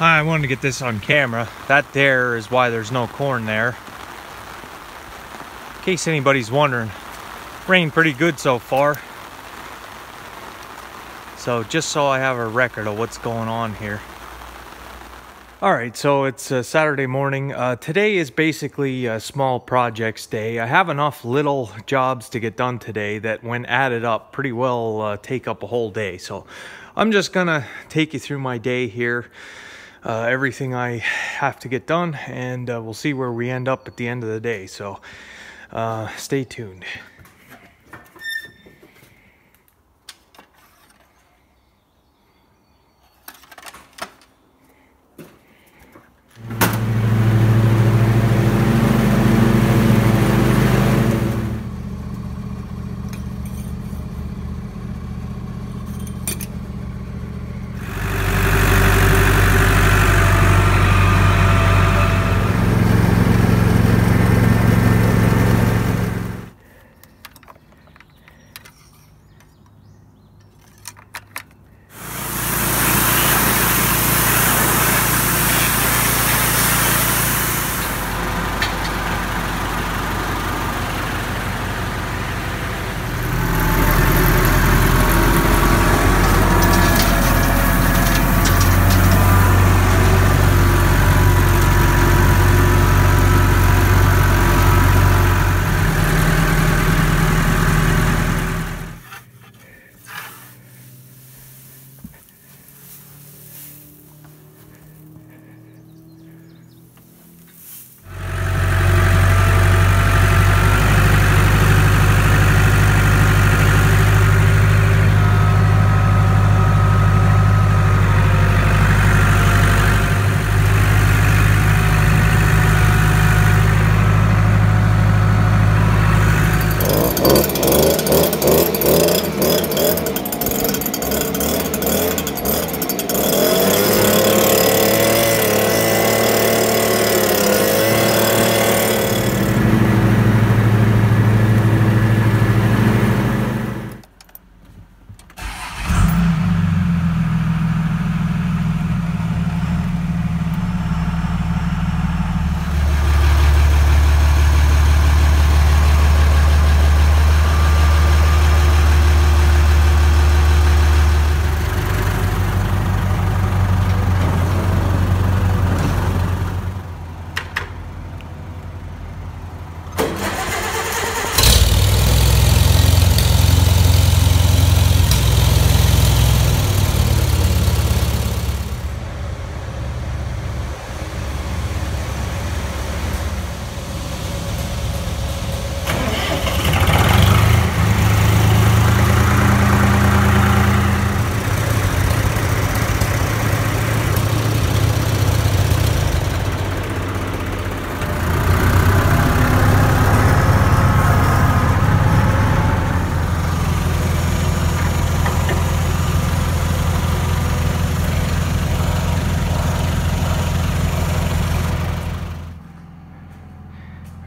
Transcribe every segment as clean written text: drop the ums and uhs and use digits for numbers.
I wanted to get this on camera. That there is why there's no corn there. In case anybody's wondering, rained pretty good so far. So just so I have a record of what's going on here. Alright, so it's Saturday morning. Today is basically a small projects day. I have enough little jobs to get done today that when added up pretty well take up a whole day. So I'm just gonna take you through my day here. Everything I have to get done, and we'll see where we end up at the end of the day. So stay tuned.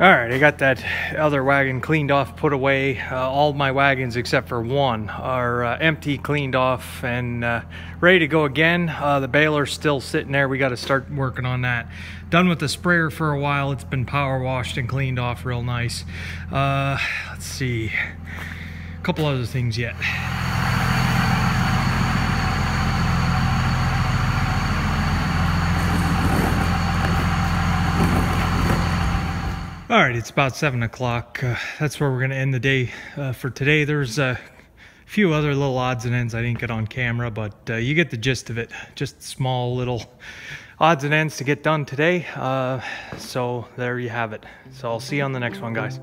Alright, I got that other wagon cleaned off, put away. All my wagons except for one are empty, cleaned off, and ready to go again. The baler's still sitting there. We got to start working on that. Done with the sprayer for a while. It's been power washed and cleaned off real nice. Let's see. A couple other things yet. All right, it's about 7 o'clock. That's where we're going to end the day for today. There's a few other little odds and ends I didn't get on camera, but you get the gist of it. Just small little odds and ends to get done today. So there you have it. So I'll see you on the next one, guys.